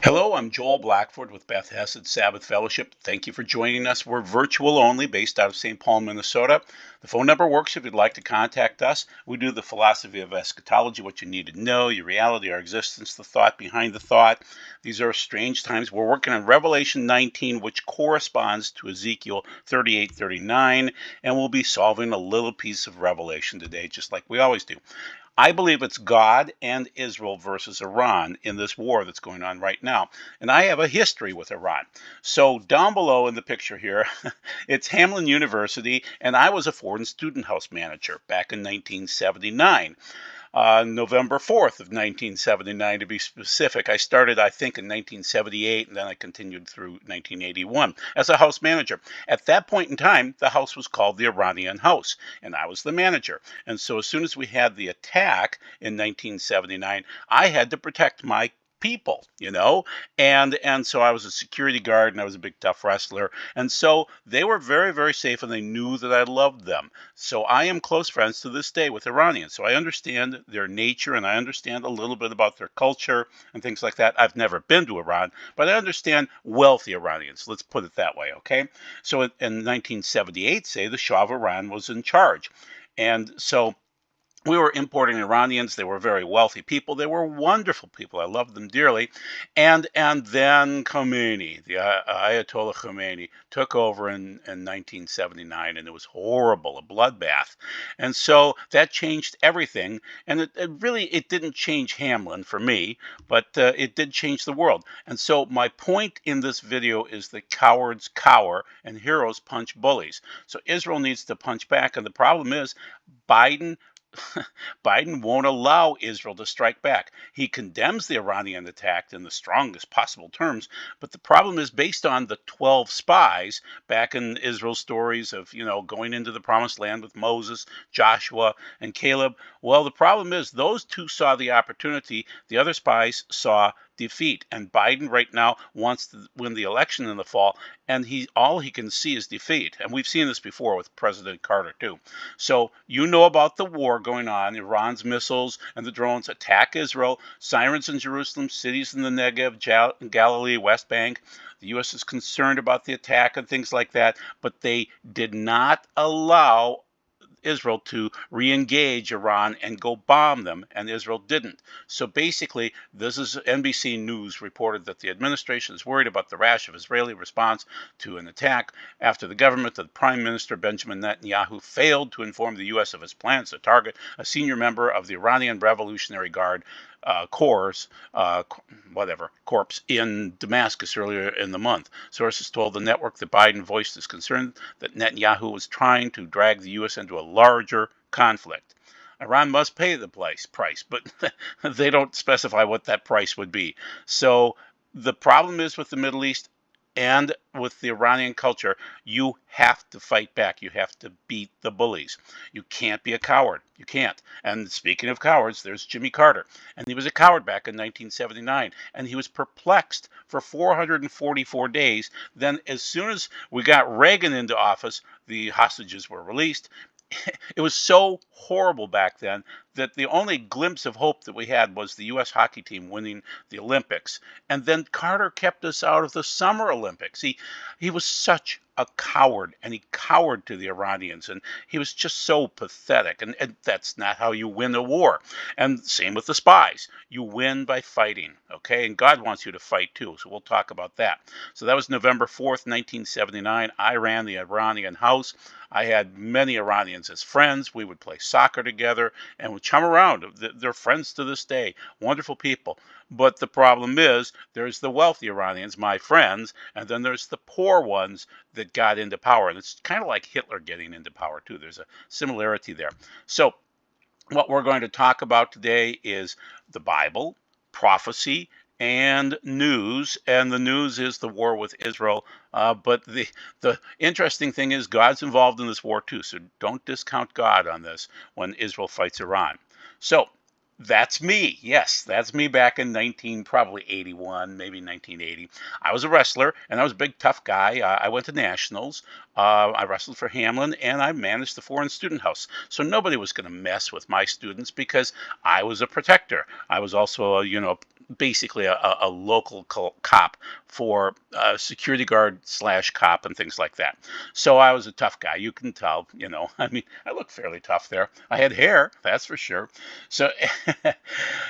Hello, I'm Joel Blackford with Beth Hesed Sabbath Fellowship. Thank you for joining us. We're virtual only, based out of St. Paul, Minnesota. The phone number works if you'd like to contact us. We do the philosophy of eschatology, what you need to know, your reality, our existence, the thought behind the thought. These are strange times. We're working on Revelation 19, which corresponds to Ezekiel 38:39, and we'll be solving a little piece of Revelation today, just like we always do. I believe it's God and Israel versus Iran in this war that's going on right now. And I have a history with Iran. So down below in the picture here, it's Hamlin University, and I was a foreign student house manager back in 1979. November 4th of 1979, to be specific. I started, I think, in 1978, and then I continued through 1981 as a house manager. At that point in time, the house was called the Iranian House, and I was the manager. And so as soon as we had the attack in 1979, I had to protect my people, and so I was a security guard, and I was a big tough wrestler, and so they were very, very safe, and they knew that I loved them. So I am close friends to this day with Iranians, so I understand their nature, and I understand a little bit about their culture and things like that. I've never been to Iran, but I understand wealthy Iranians, let's put it that way. Okay, so in 1978, say, the Shah of Iran was in charge, and so we were importing Iranians. They were very wealthy people. They were wonderful people. I loved them dearly. And then Khomeini, the Ayatollah Khomeini, took over in 1979, and it was horrible, a bloodbath. And so that changed everything. And it didn't change Hamlin for me, but it did change the world. And so my point in this video is that cowards cower and heroes punch bullies. So Israel needs to punch back. And the problem is Biden Biden won't allow Israel to strike back. He condemns the Iranian attack in the strongest possible terms, but the problem is based on the 12 spies back in Israel's stories of, going into the promised land with Moses, Joshua, and Caleb. Well, the problem is those two saw the opportunity. The other spies saw defeat, and Biden right now wants to win the election in the fall, and all he can see is defeat. And we've seen this before with President Carter too. So you know about the war going on. Iran's missiles and the drones attack Israel, sirens in Jerusalem, cities in the Negev, Galilee, West Bank. The U.S. is concerned about the attack and things like that, but they did not allow Israel to re-engage Iran and go bomb them, and Israel didn't. So basically, this is NBC News reported that the administration is worried about the rash of Israeli response to an attack after the government of Prime Minister Benjamin Netanyahu failed to inform the U.S. of his plans to target a senior member of the Iranian Revolutionary Guard corps in Damascus earlier in the month. Sources told the network that Biden voiced his concern that Netanyahu was trying to drag the U.S. into a larger conflict. Iran must pay the price, but they don't specify what that price would be. So the problem is with the Middle East and with the Iranian culture, you have to fight back. You have to beat the bullies. You can't be a coward. You can't. And speaking of cowards, there's Jimmy Carter. And he was a coward back in 1979. And he was perplexed for 444 days. Then as soon as we got Reagan into office, the hostages were released. It was so horrible back then that the only glimpse of hope that we had was the U.S. hockey team winning the Olympics. And then Carter kept us out of the Summer Olympics. He was such a coward, and he cowered to the Iranians, and he was just so pathetic. And that's not how you win a war. And same with the spies. You win by fighting, okay? And God wants you to fight too, so we'll talk about that. So that was November 4th, 1979. I ran the Iranian house. I had many Iranians as friends. We would play soccer together and would chum around. They're friends to this day, wonderful people. But the problem is there's the wealthy Iranians, my friends, and then there's the poor ones that got into power. And it's kind of like Hitler getting into power too. There's a similarity there. So what we're going to talk about today is the Bible, prophecy, and news. And the news is the war with Israel. But the interesting thing is God's involved in this war too. So don't discount God on this when Israel fights Iran. So that's me. Yes, that's me back in probably 81, maybe 1980. I was a wrestler, and I was a big, tough guy. I went to nationals. I wrestled for Hamlin, and I managed the foreign student house. So nobody was going to mess with my students because I was a protector. I was also, basically a local cop for security guard / cop and things like that. So I was a tough guy. You can tell, I mean, I look fairly tough there. I had hair, that's for sure. So,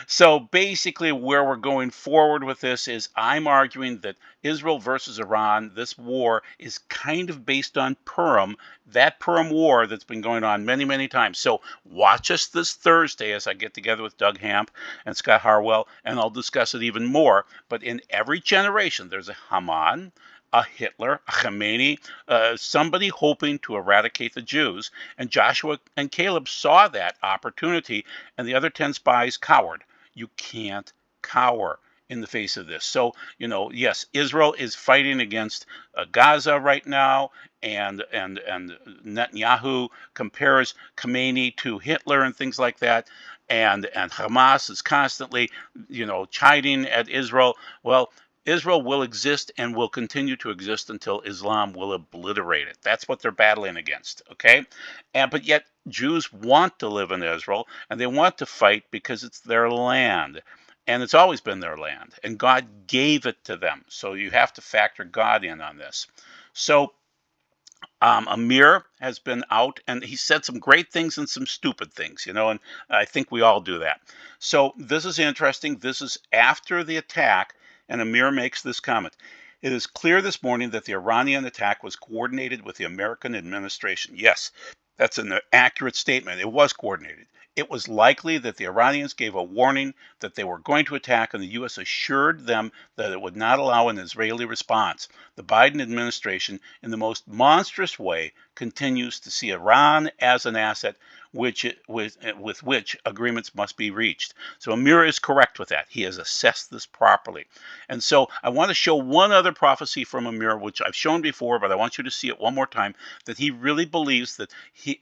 so basically, where we're going forward with this is I'm arguing that Israel versus Iran, this war is kind of based on Purim, that Purim war that's been going on many, many times. So watch us this Thursday as I get together with Doug Hamp and Scott Harwell, and I'll discuss it even more. But in every generation, there's a Haman, a Hitler, a Khomeini, somebody hoping to eradicate the Jews. And Joshua and Caleb saw that opportunity, and the other 10 spies cowered. You can't cower in the face of this. So, yes, Israel is fighting against Gaza right now, and Netanyahu compares Khomeini to Hitler and things like that, and Hamas is constantly, chiding at Israel. Well, Israel will exist and will continue to exist until Islam will obliterate it. That's what they're battling against, okay? But yet Jews want to live in Israel, and they want to fight because it's their land. And it's always been their land, and God gave it to them. So you have to factor God in on this. So Amir has been out, and he said some great things and some stupid things, and I think we all do that. So this is interesting. This is after the attack, and Amir makes this comment. It is clear this morning that the Iranian attack was coordinated with the American administration. Yes, that's an accurate statement. It was coordinated. It was likely that the Iranians gave a warning that they were going to attack, and the U.S. assured them that it would not allow an Israeli response. The Biden administration, in the most monstrous way, continues to see Iran as an asset with which agreements must be reached. So Amir is correct with that. He has assessed this properly. And so I want to show one other prophecy from Amir, which I've shown before, but I want you to see it one more time, that he really believes that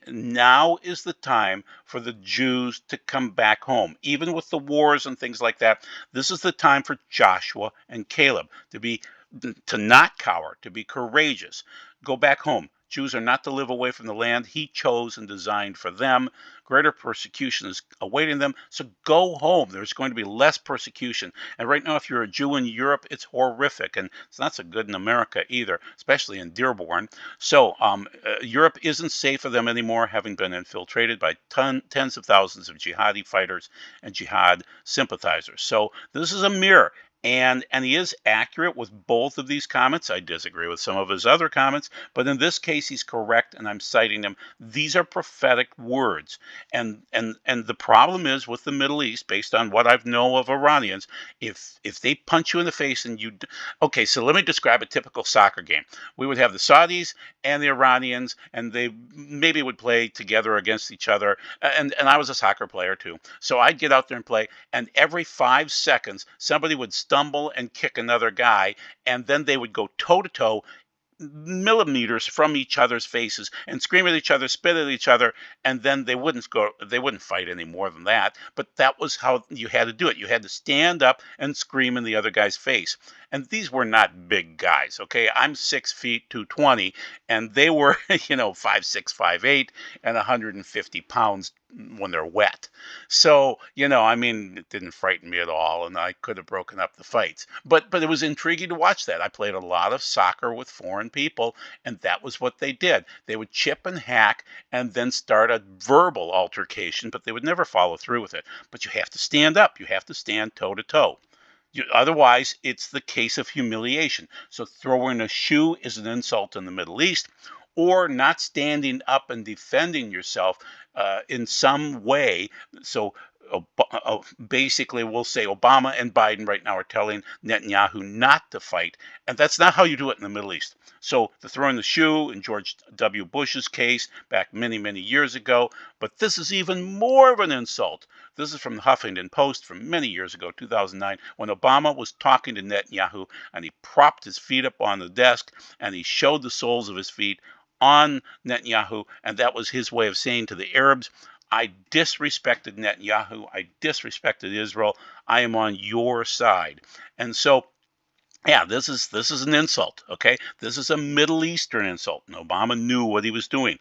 now is the time for the Jews to come back home. Even with the wars and things like that, this is the time for Joshua and Caleb to not cower, to be courageous. Go back home. Jews are not to live away from the land he chose and designed for them. Greater persecution is awaiting them. So go home. There's going to be less persecution. And right now, if you're a Jew in Europe, it's horrific. And it's not so good in America either, especially in Dearborn. So Europe isn't safe for them anymore, having been infiltrated by tens of thousands of jihadi fighters and jihad sympathizers. So this is a mirror. And he is accurate with both of these comments. I disagree with some of his other comments, but in this case, he's correct, and I'm citing them. These are prophetic words, and the problem is with the Middle East, based on what I know of Iranians, if they punch you in the face and okay, so let me describe a typical soccer game. We would have the Saudis and the Iranians, and they maybe would play together against each other. And I was a soccer player too, so I'd get out there and play, and every 5 seconds, somebody would stumble and kick another guy, and then they would go toe to toe millimeters from each other's faces and scream at each other, spit at each other, and then they wouldn't fight any more than that. But that was how you had to do it. You had to stand up and scream in the other guy's face. And these were not big guys, okay? I'm 6 feet 220, and they were, 5'6", 5'8", and 150 pounds when they're wet. So, it didn't frighten me at all, and I could have broken up the fights. But it was intriguing to watch that. I played a lot of soccer with foreign people, and that was what they did. They would chip and hack and then start a verbal altercation, but they would never follow through with it. But you have to stand up. You have to stand toe to toe. Otherwise, it's the case of humiliation. So throwing a shoe is an insult in the Middle East, or not standing up and defending yourself in some way. So basically, we'll say Obama and Biden right now are telling Netanyahu not to fight, and that's not how you do it in the Middle East. So the throwing the shoe in George W. Bush's case back many, many years ago, but this is even more of an insult. This is from the Huffington Post from many years ago, 2009, when Obama was talking to Netanyahu, and he propped his feet up on the desk, and he showed the soles of his feet on Netanyahu, and that was his way of saying to the Arabs, I disrespected Netanyahu, I disrespected Israel, I am on your side. And so Yeah, this is an insult, okay? This is a Middle Eastern insult, and Obama knew what he was doing,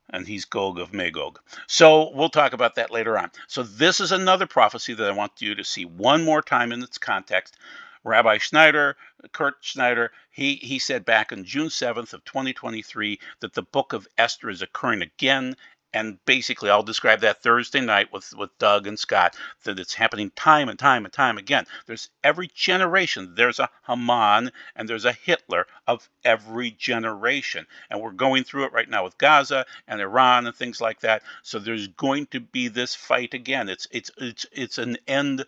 and he's Gog of Magog. So we'll talk about that later on. So this is another prophecy that I want you to see one more time in its context. Rabbi Schneider, Kurt Schneider, he said back on June 7th of 2023 that the Book of Esther is occurring again. And basically, I'll describe that Thursday night with Doug and Scott, that it's happening time and time and time again. There's every generation, there's a Haman and there's a Hitler of every generation. And we're going through it right now with Gaza and Iran and things like that. So there's going to be this fight again. It's an end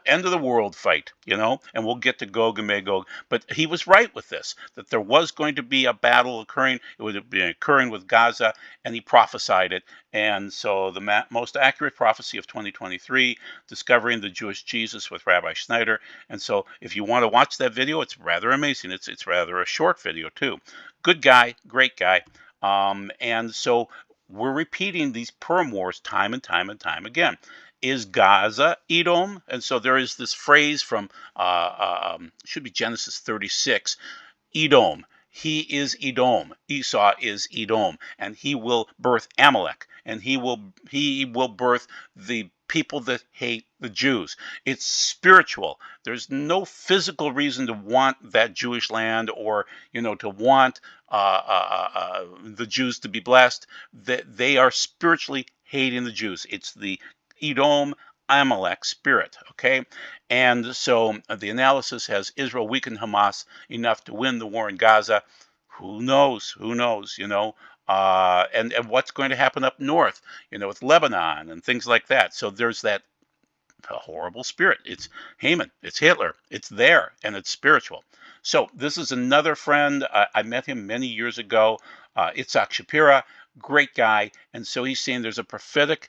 of the world fight, and we'll get to Gog and Magog. But he was right with this, that there was going to be a battle occurring. It would be occurring with Gaza, and he prophesied it. And so the most accurate prophecy of 2023, Discovering the Jewish Jesus with Rabbi Schneider. And so if you want to watch that video, it's rather amazing. It's rather a short video, too. Good guy, great guy. And so we're repeating these Purim wars time and time and time again. Is Gaza Edom? And so there is this phrase from should be Genesis 36. Edom. He is Edom. Esau is Edom, and he will birth Amalek, and he will birth the people that hate the Jews. It's spiritual. There's no physical reason to want that Jewish land, or to want the Jews to be blessed. They are spiritually hating the Jews. It's the Edom Amalek spirit, okay? And so the analysis has Israel weakened Hamas enough to win the war in Gaza. Who knows? Who knows? And what's going to happen up north, with Lebanon and things like that. So there's that horrible spirit. It's Haman. It's Hitler. It's there, and it's spiritual. So this is another friend. I met him many years ago. Itzhak Shapira, great guy. And so he's saying there's a prophetic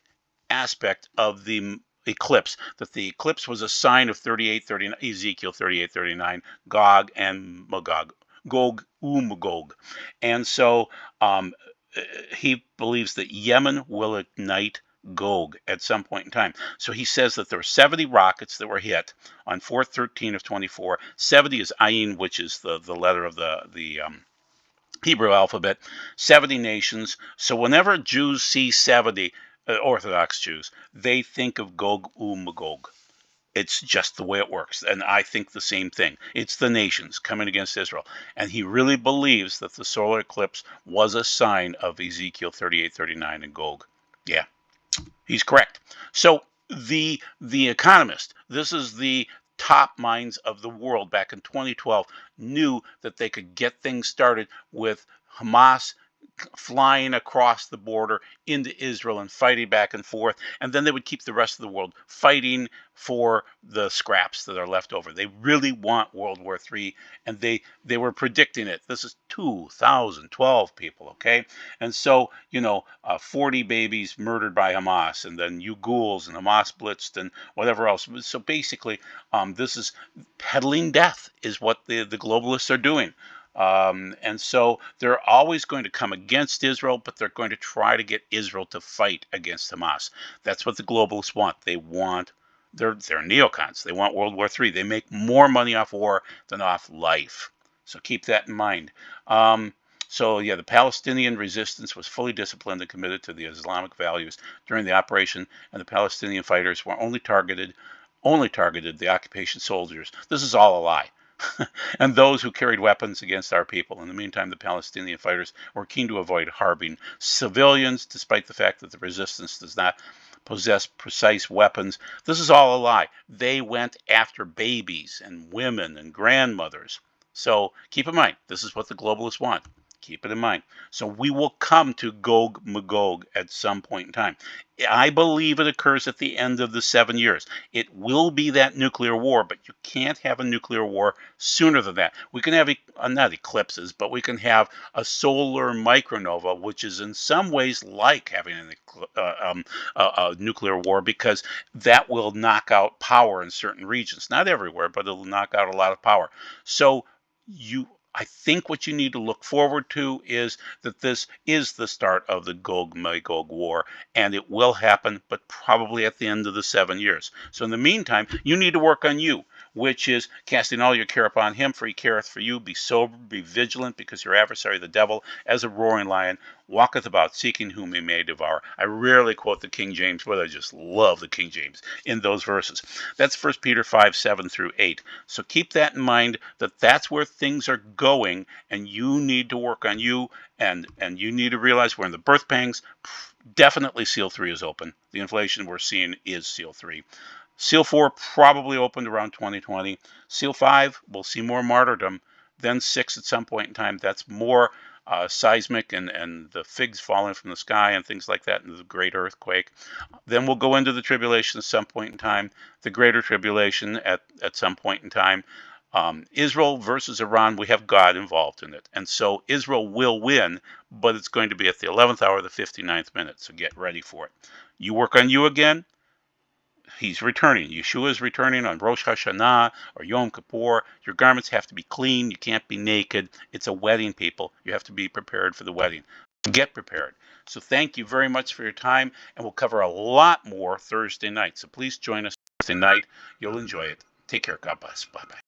aspect of the eclipse, that the eclipse was a sign of Ezekiel 38:39, Gog and Magog, Gog Magog. And so he believes that Yemen will ignite Gog at some point in time. So he says that there were 70 rockets that were hit on 4/13 of 24. 70 is Ayin, which is the letter of the Hebrew alphabet. 70 nations. So whenever Jews see 70, Orthodox Jews, they think of Gog Magog. It's just the way it works. And I think the same thing. It's the nations coming against Israel. And he really believes that the solar eclipse was a sign of Ezekiel 38:39 and Gog. Yeah, he's correct. So the Economist, this is the top minds of the world back in 2012, knew that they could get things started with Hamas flying across the border into Israel and fighting back and forth, and then they would keep the rest of the world fighting for the scraps that are left over. They really want World War III, and they were predicting it. This is 2012, people, okay? And so, 40 babies murdered by Hamas, and then Uiguurs and Hamas blitzed and whatever else. So basically, this is peddling death is what the globalists are doing. And so they're always going to come against Israel, but they're going to try to get Israel to fight against Hamas. That's what the globalists want. They're neocons. They want World War III. They make more money off war than off life. So keep that in mind. The Palestinian resistance was fully disciplined and committed to the Islamic values during the operation, and the Palestinian fighters were only targeted the occupation soldiers. This is all a lie. And those who carried weapons against our people. In the meantime, the Palestinian fighters were keen to avoid harming civilians, despite the fact that the resistance does not possess precise weapons. This is all a lie. They went after babies and women and grandmothers. So keep in mind, this is what the globalists want. Keep it in mind. So we will come to Gog Magog at some point in time. I believe it occurs at the end of the 7 years. It will be that nuclear war, but you can't have a nuclear war sooner than that. We can have, not eclipses, but we can have a solar micronova, which is in some ways like having a nuclear war, because that will knock out power in certain regions. Not everywhere, but it'll knock out a lot of power. So I think what you need to look forward to is that this is the start of the Gog Magog war, and it will happen, but probably at the end of the 7 years. So in the meantime, you need to work on you. which is casting all your care upon him, for he careth for you. Be sober, be vigilant, because your adversary, the devil, as a roaring lion, walketh about, seeking whom he may devour. I rarely quote the King James, but I just love the King James in those verses. That's 1 Peter 5, 7 through 8. So keep that in mind, that that's where things are going, and you need to work on you, and you need to realize we're in the birth pangs. Definitely Seal 3 is open. The inflation we're seeing is Seal 3. Seal 4 probably opened around 2020. Seal 5, we'll see more martyrdom. Then 6 at some point in time. That's more seismic and the figs falling from the sky and things like that, and the great earthquake. Then we'll go into the tribulation at some point in time, the greater tribulation at some point in time. Israel versus Iran, we have God involved in it. And so Israel will win, but it's going to be at the 11th hour, the 59th minute. So get ready for it. You work on you again. He's returning. Yeshua is returning on Rosh Hashanah or Yom Kippur. Your garments have to be clean. You can't be naked. It's a wedding, people. You have to be prepared for the wedding. Get prepared. So thank you very much for your time, and we'll cover a lot more Thursday night. So please join us Thursday night. You'll enjoy it. Take care. God bless. Bye-bye.